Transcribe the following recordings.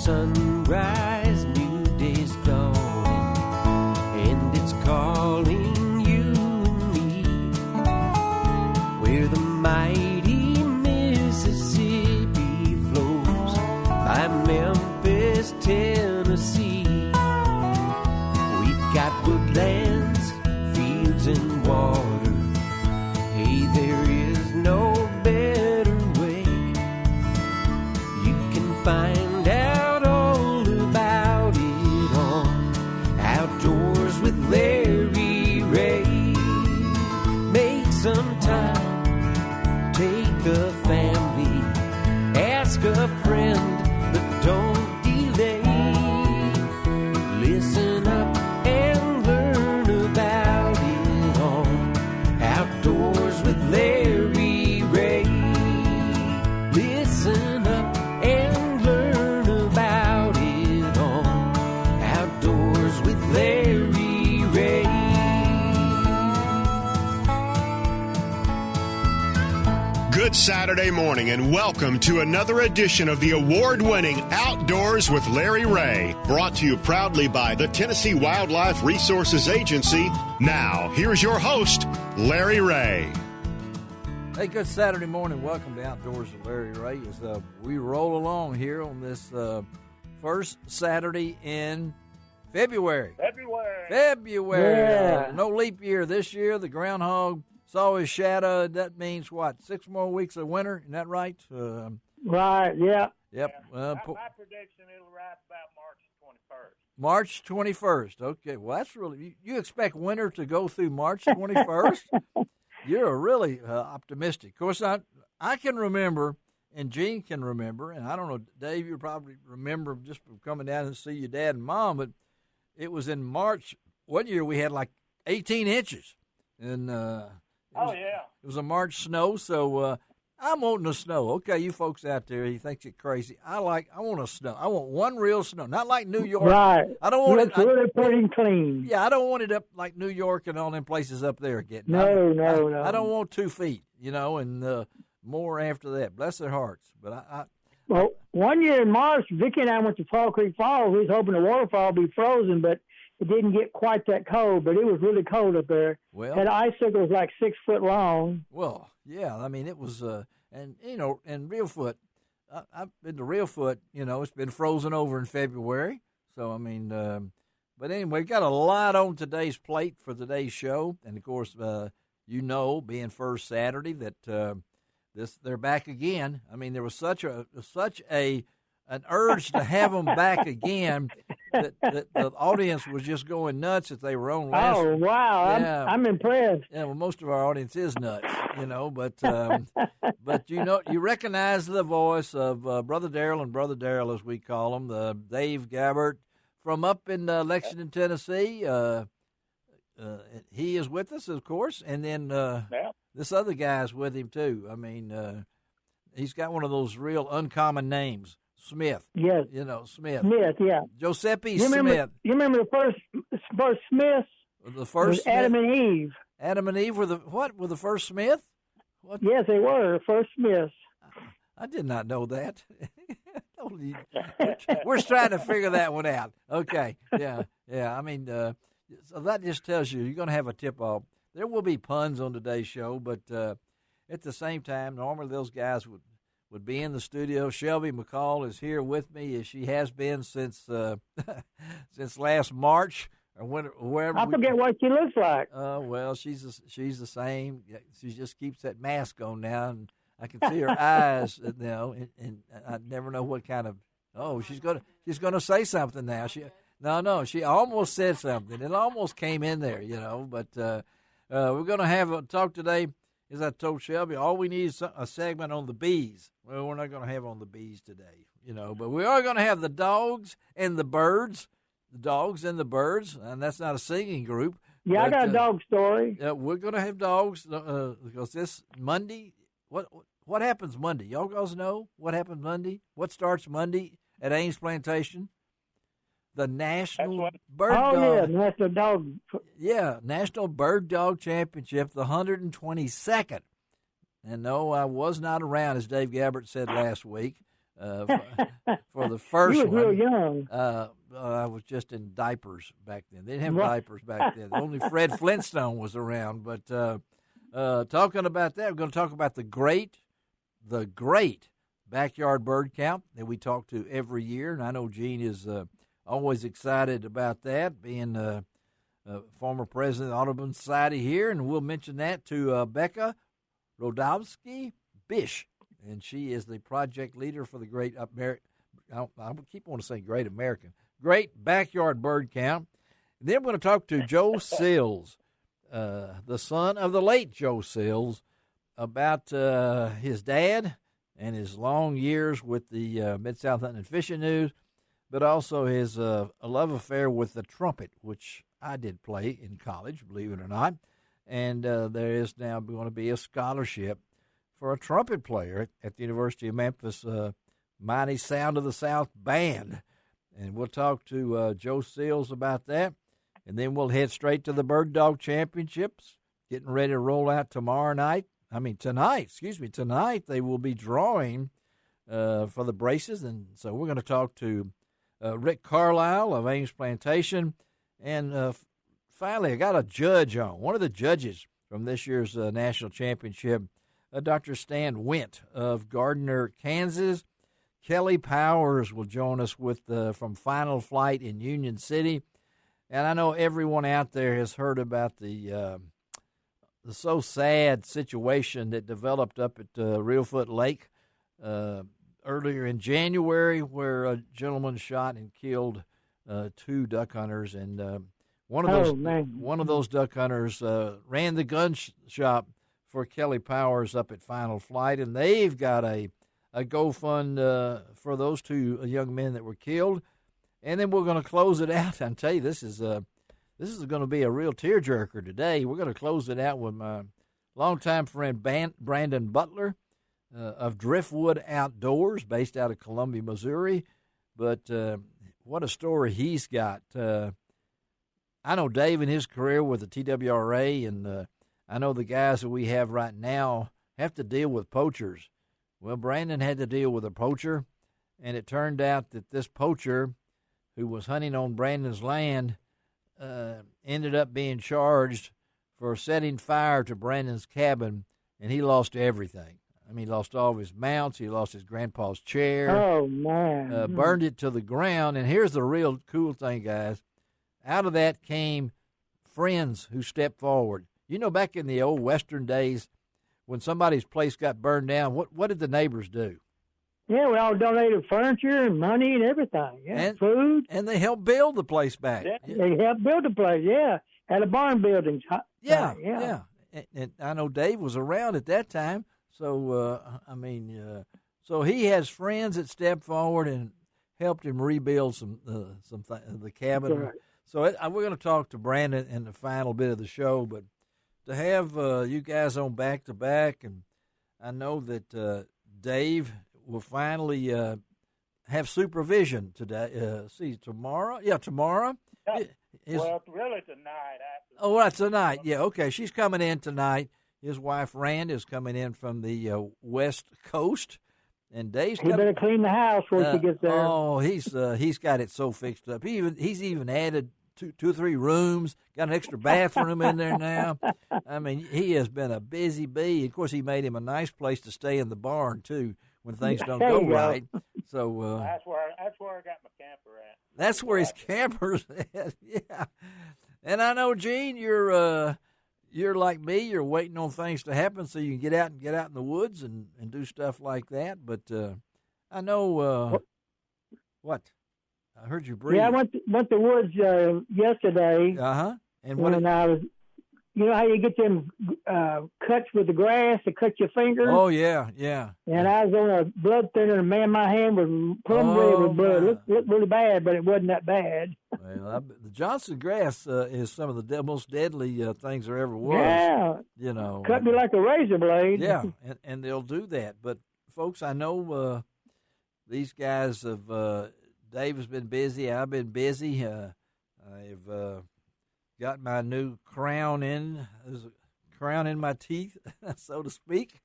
sunrise, new day's dawning, and it's calling you and me, where the mighty Mississippi flows by Memphis, Tennessee. We've got woodlands, fields, and water. Hey, there is no better way. You can find out all about it on Outdoors with Larry Ray. Make some time, take a family, ask a friend, but don't delay. Listen up and learn about it on Outdoors with Larry Ray. Listen up and learn about it on Outdoors with Larry Ray. Good Saturday morning and welcome to another edition of the award-winning Outdoors with Larry Ray, brought to you proudly by the Tennessee Wildlife Resources Agency. Now, here's your host, Larry Ray. Hey, good Saturday morning. Welcome to Outdoors with Larry Ray as we roll along here on this first Saturday in February. Yeah. No leap year this year. The groundhog saw his shadow. That means what? 6 more weeks of winter. Isn't that right? Right, yeah. Yep. My prediction, it'll wrap about March March 21st. 21st. Okay. Well, that's really you expect winter to go through March 21st? You're really optimistic. Of course, I can remember, and Gene can remember, and I don't know, Dave, you probably remember just from coming down and see your dad and mom, but it was in March. One year we had like 18 inches. And it was a March snow, so I'm wanting a snow. Okay, you folks out there, he thinks you're crazy. I want a snow. I want one real snow, not like New York. Right. I don't want it. Really pretty clean. Yeah, I don't want it up like New York and all them places up there again. No. I don't want 2 feet, and more after that. Bless their hearts. But Well, one year in March, Vicki and I went to Fall Creek Falls. We was hoping the waterfall would be frozen, but it didn't get quite that cold, but it was really cold up there. Well, had icicles like 6 foot long. Well, yeah, I mean, it was, and Reelfoot, I've been to Reelfoot, it's been frozen over in February. So, I mean, but anyway, got a lot on today's plate for today's show. And, of course, being first Saturday, that they're back again. I mean, there was such an urge to have them back again that the audience was just going nuts that they were on last. Oh, wow. Yeah. I'm impressed. Yeah, well, most of our audience is nuts, but you recognize the voice of Brother Darrell and Brother Darrell, as we call him, Dave Gabbert from up in Lexington, Tennessee. He is with us, of course, and then this other guy's with him, too. I mean, he's got one of those real uncommon names. Smith. Yes. Smith. Smith, yeah. Giuseppe Smith. You remember the first Smiths? The first Smith? Adam and Eve. Adam and Eve were the first Smith? What? Yes, they were the first Smiths. I did not know that. We're trying to figure that one out. Okay. Yeah. I mean, so that just tells you're going to have a tip-off. There will be puns on today's show, but at the same time, normally those guys would be in the studio. Shelby McCall is here with me, as she has been since last March or wherever. I forget what she looks like. Well, she's the same. She just keeps that mask on now, and I can see her eyes now, and I never know what kind of. Oh, she's gonna say something now. She almost said something. It almost came in there, But we're gonna have a talk today. As I told Shelby, all we need is a segment on the bees. Well, we're not going to have on the bees today, but we are going to have the dogs and the birds, and that's not a singing group. Yeah, I got a dog story. We're going to have dogs because this Monday, what happens Monday? Y'all guys know what happens Monday? What starts Monday at Ames Plantation? The National Bird Dog. Oh, yeah, National Dog. Yeah, National Bird Dog Championship, the 122nd. And no, I was not around, as Dave Gabbert said last week. for the first You was one. real young. I was just in diapers back then. They didn't have diapers back then. Only Fred Flintstone was around. But talking about that, we're going to talk about the great backyard bird count that we talk to every year. And I know Gene is always excited about that, being former president of the Audubon Society here. And we'll mention that to Becca Rodowski-Bish. And she is the project leader for the Great American. I keep wanting to say Great Backyard Bird Count. And then we're going to talk to Joe Sills, the son of the late Joe Sills, about his dad and his long years with the Mid-South Hunting and Fishing News, but also his a love affair with the trumpet, which I did play in college, believe it or not. And there is now going to be a scholarship for a trumpet player at the University of Memphis, Mighty Sound of the South Band. And we'll talk to Joe Sills about that. And then we'll head straight to the Bird Dog Championships, getting ready to roll out tonight. Tonight they will be drawing for the braces. And so we're going to talk to Rick Carlisle of Ames Plantation. And finally, I got a judge on, one of the judges from this year's national championship, Dr. Stan Went of Gardner, Kansas. Kelly Powers will join us with from Final Flight in Union City. And I know everyone out there has heard about the so sad situation that developed up at Reelfoot Lake earlier in January, where a gentleman shot and killed 2 duck hunters. And one of those duck hunters ran the gun shop for Kelly Powers up at Final Flight, and they've got a GoFund for those 2 young men that were killed. And then we're going to close it out. I tell you, this is going to be a real tearjerker today. We're going to close it out with my longtime friend Brandon Butler of Driftwood Outdoors, based out of Columbia, Missouri. But what a story he's got. I know Dave in his career with the TWRA, and I know the guys that we have right now have to deal with poachers. Well, Brandon had to deal with a poacher, and it turned out that this poacher, who was hunting on Brandon's land, ended up being charged for setting fire to Brandon's cabin, and he lost everything. I mean, he lost all of his mounts. He lost his grandpa's chair. Oh, man. Burned it to the ground. And here's the real cool thing, guys. Out of that came friends who stepped forward. You know, back in the old Western days, when somebody's place got burned down, what did the neighbors do? Yeah, we all donated furniture and money and everything. Yeah, and food. And they helped build the place back. Yeah. They helped build the place, yeah. Had a barn building. Yeah. And I know Dave was around at that time. So, so he has friends that stepped forward and helped him rebuild the cabin. Right. So we're going to talk to Brandon in the final bit of the show, but to have you guys on back-to-back, and I know that Dave will finally have supervision today. Tomorrow? Yeah, tomorrow. Well, really tonight. Oh, right, tonight. Yeah, okay. She's coming in tonight. His wife, Rand, is coming in from the West Coast. And Dave's he better clean the house when she gets there. Oh, he's got it so fixed up. He's even added two or three rooms, got an extra bathroom in there now. I mean, he has been a busy bee. Of course, he made him a nice place to stay in the barn, too, when things don't go right. So that's where I got my camper at. That's where his camper's at, yeah. And I know, Gene, you're like me. You're waiting on things to happen so you can get out in the woods and do stuff like that. But I know what? I heard you breathe. Yeah, I went to the woods yesterday. And when I was, you know how you get them cuts with the grass to cut your fingers? Oh yeah. And I was on a blood thinner, and man, my hand was plumb red with blood. It looked really bad, but it wasn't that bad. Well, the Johnson grass is some of the most deadly things there ever was. Yeah, you know, cut me like a razor blade. Yeah, and they'll do that. But folks, I know these guys have. Dave has been busy. I've been busy. I've got my new crown in. There's a crown in my teeth, so to speak.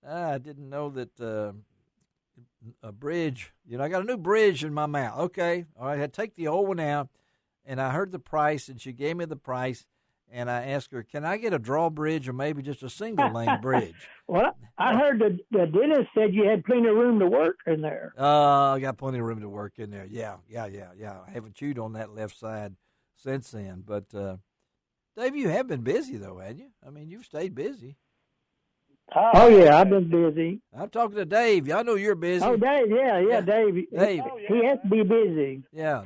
I didn't know that a bridge. I got a new bridge in my mouth. Okay, all right. I had to take the old one out, and I heard the price, and she gave me the price, and I asked her, "Can I get a drawbridge or maybe just a single lane bridge?" Well, I heard the dentist said you had plenty of room to work in there. I got plenty of room to work in there. Yeah. I haven't chewed on that left side since then. But, Dave, you have been busy, though, haven't you? I mean, you've stayed busy. Oh, yeah, I've been busy. I'm talking to Dave. I know you're busy. Oh, Dave, yeah, Dave. Dave. He has to be busy. Yeah.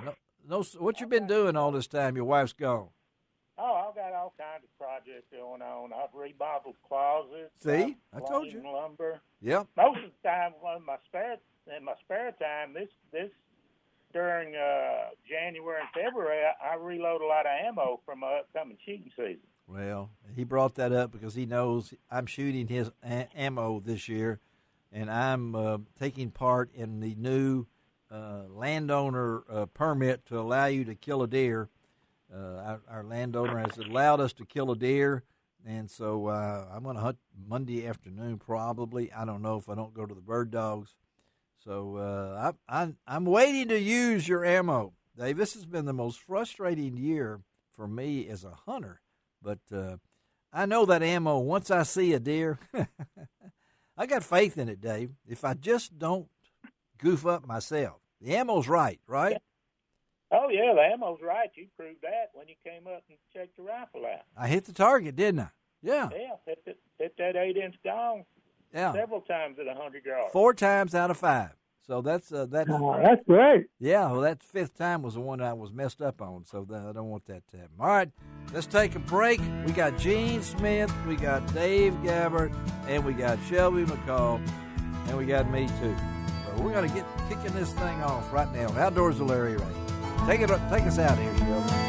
No, what you been doing all this time? Your wife's gone. Oh, I've got all kinds of projects going on. I've remodeled closets. See, I told you. Lumber. Yep. Most of the time, in my spare time, this during January and February, I reload a lot of ammo from my upcoming shooting season. Well, he brought that up because he knows I'm shooting his ammo this year, and I'm taking part in the new landowner permit to allow you to kill a deer. Our landowner has allowed us to kill a deer, and so I'm going to hunt Monday afternoon probably. I don't know if I don't go to the bird dogs. So I'm waiting to use your ammo. Dave, this has been the most frustrating year for me as a hunter, but I know that ammo, once I see a deer, I got faith in it, Dave. If I just don't goof up myself. The ammo's right? Yeah. Oh, yeah, the ammo's right. You proved that when you came up and checked the rifle out. I hit the target, didn't I? Yeah. Yeah, hit that 8-inch gong several times at 100 yards. 4 times out of 5. So that's that's great. Yeah, well, that 5th time was the one I was messed up on, so I don't want that to happen. All right, let's take a break. We got Gene Smith, we got Dave Gabbard, and we got Shelby McCall, and we got me too. So we're going to get kicking this thing off right now. Outdoors with Larry Ray. Take us out here, Shelby.